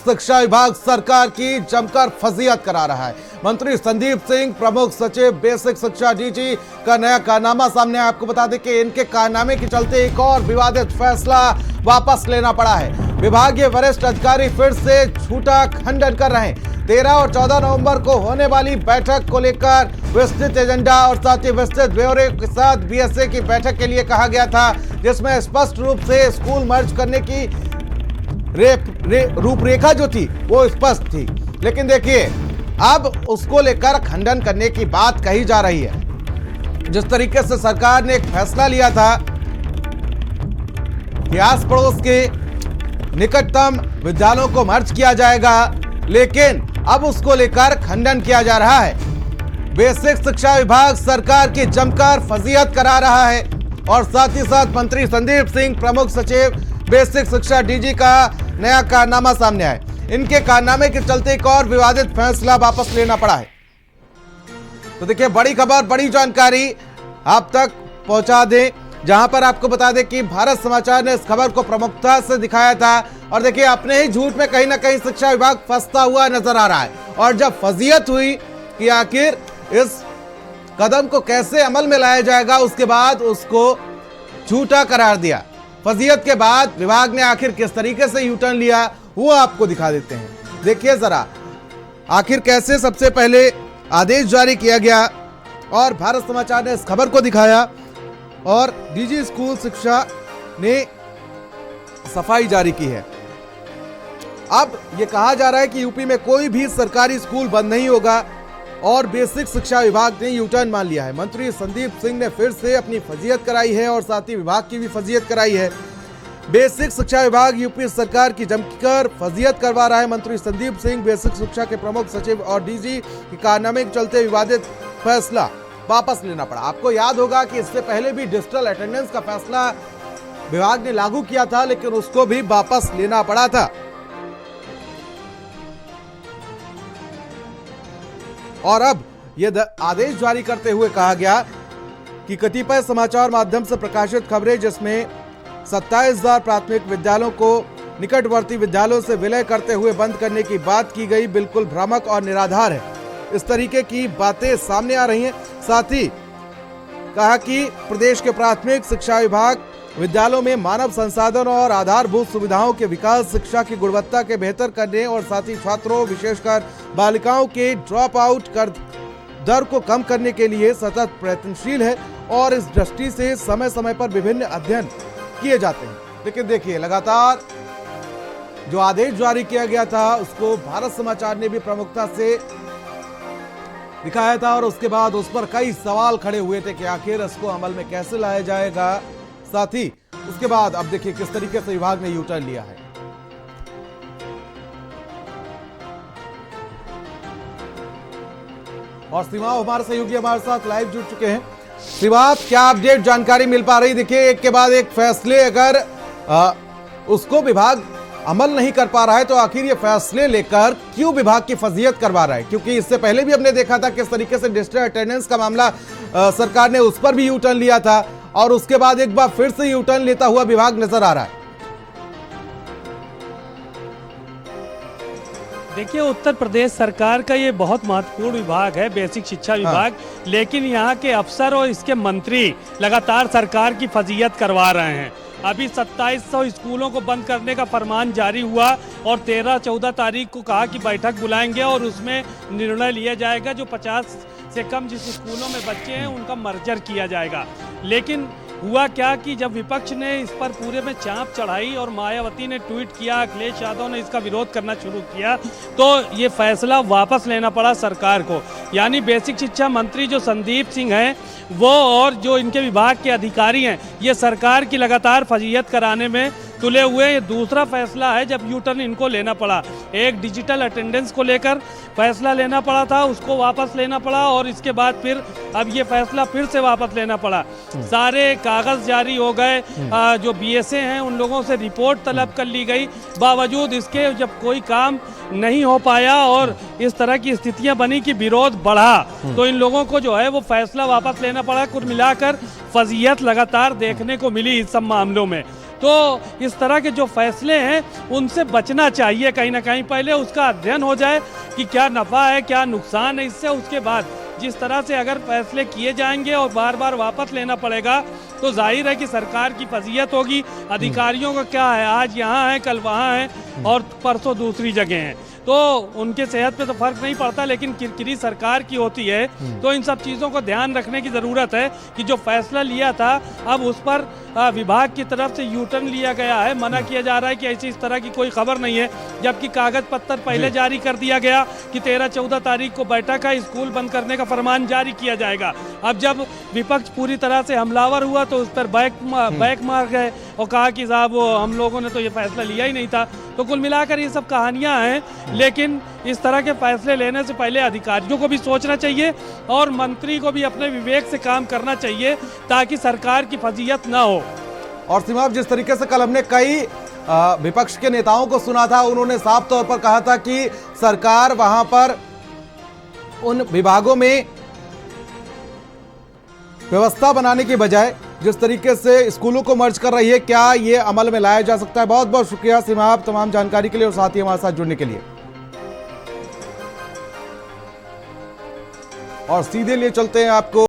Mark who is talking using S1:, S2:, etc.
S1: शिक्षा विभाग सरकार की जमकर फजीहत करा रहा है। मंत्री संदीप सिंह, प्रमुख सचिव बेसिक शिक्षा डीजी का नया कारनामा सामने। आपको बता दें कि इनके कारनामे के चलते एक और विवादित फैसला वापस लेना पड़ा है। विभागीय वरिष्ठ अधिकारी फिर से झूठा खंडन कर रहे हैं। 13 और 14 नवंबर को होने वाली बैठक को लेकर विस्तृत एजेंडा और साथ ही विस्तृत ब्यौरे के साथ बीएसए की बैठक के लिए कहा गया था, जिसमें स्पष्ट रूप से स्कूल मर्ज करने की रूपरेखा जो थी वो स्पष्ट थी। लेकिन देखिए, अब उसको लेकर खंडन करने की बात कही जा रही है। जिस तरीके से सरकार ने एक फैसला लिया था कि आस पड़ोस के निकटतम विद्यालयों को मर्ज किया जाएगा, लेकिन अब उसको लेकर खंडन किया जा रहा है। बेसिक शिक्षा विभाग सरकार की जमकर फजीहत करा रहा है और साथ ही साथ मंत्री संदीप सिंह, प्रमुख सचिव बेसिक शिक्षा डीजी का नया कारनामा सामने आया। इनके कारनामे के चलते एक और विवादित फैसला वापस लेना पड़ा है। तो देखिए, बड़ी खबर, बड़ी जानकारी आप तक पहुंचा दें, जहां पर आपको बता दें कि भारत समाचार ने इस खबर को प्रमुखता से दिखाया था। और देखिए, अपने ही झूठ में कहीं ना कहीं शिक्षा विभाग फंसता हुआ नजर आ रहा है। और जब फजीहत हुई कि आखिर इस कदम को कैसे अमल में लाया जाएगा, उसके बाद उसको झूठा करार दिया। फजीहत के बाद विभाग ने आखिर किस तरीके से यूटर्न लिया वो आपको दिखा देते हैं। देखिए जरा, आखिर कैसे सबसे पहले आदेश जारी किया गया और भारत समाचार ने इस खबर को दिखाया और डीजी स्कूल शिक्षा ने सफाई जारी की है। अब यह कहा जा रहा है कि यूपी में कोई भी सरकारी स्कूल बंद नहीं होगा और बेसिक शिक्षा विभाग ने यूटर्न मान लिया है। मंत्री संदीप सिंह ने फिर से अपनी फजीहत कराई है और साथ ही विभाग की भी फजीहत कराई है। बेसिक शिक्षा विभाग यूपी सरकार की जमकर फजीहत करवा रहा है। मंत्री संदीप सिंह, बेसिक शिक्षा के प्रमुख सचिव और डीजी के कारनामे के चलते विवादित फैसला वापस लेना पड़ा। आपको याद होगा कि इससे पहले भी डिजिटल अटेंडेंस का फैसला विभाग ने लागू किया था, लेकिन उसको भी वापस लेना पड़ा था। और अब यह आदेश जारी करते हुए कहा गया कि कतिपय समाचार माध्यम से प्रकाशित खबरें जिसमें 27,000 प्राथमिक विद्यालयों को निकटवर्ती विद्यालयों से विलय करते हुए बंद करने की बात की गई, बिल्कुल भ्रामक और निराधार है। इस तरीके की बातें सामने आ रही हैं। साथ ही कहा कि प्रदेश के प्राथमिक शिक्षा विभाग विद्यालयों में मानव संसाधन और आधारभूत सुविधाओं के विकास, शिक्षा की गुणवत्ता के बेहतर करने और साथ ही छात्रों, विशेषकर बालिकाओं के ड्रॉप आउट कर दर को कम करने के लिए सतत प्रयत्नशील है और इस दृष्टि से समय समय पर विभिन्न अध्ययन किए जाते हैं। लेकिन देखिए, लगातार जो आदेश जारी किया गया था उसको भारत समाचार ने भी प्रमुखता से दिखाया था और उसके बाद उस पर कई सवाल खड़े हुए थे कि आखिर इसको अमल में कैसे लाया जाएगा। साथ ही उसके बाद अब देखिए किस तरीके से विभाग ने यूटर्न लिया है। और शिवा हमारे सहयोगी हमारे साथ लाइव जुड़ चुके हैं। शिवा, क्या अपडेट जानकारी मिल पा रही? देखिए, एक के बाद एक फैसले अगर उसको विभाग अमल नहीं कर पा रहा है तो आखिर ये फैसले लेकर क्यों विभाग की फजीहत करवा रहा है? क्योंकि इससे पहले भी हमने देखा था किस तरीके से डिजिटल अटेंडेंस का मामला सरकार ने उस पर भी यूटर्न लिया था और उसके बाद एक बार फिर से यूटर्न लेता हुआ विभाग नजर आ रहा है।
S2: देखिए, उत्तर प्रदेश सरकार का ये बहुत महत्वपूर्ण विभाग है, बेसिक शिक्षा विभाग। लेकिन यहाँ के अफसर और इसके मंत्री लगातार सरकार की फजीहत करवा रहे हैं। अभी 2700 स्कूलों को बंद करने का फरमान जारी हुआ और 13-14 तारीख को कहा कि बैठक बुलाएंगे और उसमें निर्णय लिया जाएगा। जो 50 से कम जिस स्कूलों में बच्चे हैं उनका मर्जर किया जाएगा। लेकिन हुआ क्या कि जब विपक्ष ने इस पर पूरे में चाप चढ़ाई और मायावती ने ट्वीट किया, अखिलेश यादव ने इसका विरोध करना शुरू किया, तो ये फैसला वापस लेना पड़ा सरकार को। यानी बेसिक शिक्षा मंत्री जो संदीप सिंह हैं वो और जो इनके विभाग के अधिकारी हैं, ये सरकार की लगातार फजीहत कराने में तुले हुए। ये दूसरा फैसला है जब यू टर्न इनको लेना पड़ा। एक डिजिटल अटेंडेंस को लेकर फैसला लेना पड़ा था, उसको वापस लेना पड़ा और इसके बाद फिर अब ये फैसला फिर से वापस लेना पड़ा। सारे कागज जारी हो गए, जो बीएसए हैं उन लोगों से रिपोर्ट तलब कर ली गई। बावजूद इसके जब कोई काम नहीं हो पाया और इस तरह की स्थितियां बनी कि विरोध बढ़ा, तो इन लोगों को जो है वो फैसला वापस लेना पड़ा। कुल मिलाकर फजीहत लगातार देखने को मिली इस सब मामलों में। तो इस तरह के जो फैसले हैं उनसे बचना चाहिए कहीं ना कहीं। पहले उसका अध्ययन हो जाए कि क्या नफ़ा है क्या नुकसान है इससे, उसके बाद जिस तरह से अगर फैसले किए जाएंगे और बार बार वापस लेना पड़ेगा तो जाहिर है कि सरकार की फजीयत होगी। अधिकारियों का क्या है, आज यहाँ है कल वहाँ है और परसों दूसरी जगह हैं, तो उनके सेहत पे तो फर्क नहीं पड़ता, लेकिन किरकिरी सरकार की होती है। तो इन सब चीज़ों को ध्यान रखने की ज़रूरत है कि जो फैसला लिया था अब उस पर विभाग की तरफ से यू टर्न लिया गया है। मना किया जा रहा है कि ऐसी इस तरह की कोई खबर नहीं है, जबकि कागज पत्तर पहले जारी कर दिया गया कि 13-14 तारीख को बैठक है, स्कूल बंद करने का फरमान जारी किया जाएगा। अब जब विपक्ष पूरी तरह से हमलावर हुआ तो उस पर बैक मार गए और कहा कि साहब हम लोगों ने तो ये फैसला लिया ही नहीं था। तो कुल मिलाकर ये सब कहानियां हैं, लेकिन इस तरह के फैसले लेने से पहले अधिकारियों को भी सोचना चाहिए और मंत्री को भी अपने विवेक से काम करना चाहिए ताकि सरकार की फजीयत ना हो।
S1: और सीमा, जिस तरीके से कल हमने कई विपक्ष के नेताओं को सुना था, उन्होंने साफ तौर पर कहा था कि सरकार वहां पर उन विभागों में व्यवस्था बनाने की बजाय जिस तरीके से स्कूलों को मर्ज कर रही है, क्या ये अमल में लाया जा सकता है? बहुत बहुत शुक्रिया सीमा, आप तमाम जानकारी के लिए और साथ ही हमारे साथ जुड़ने के लिए। और सीधे लिए चलते हैं आपको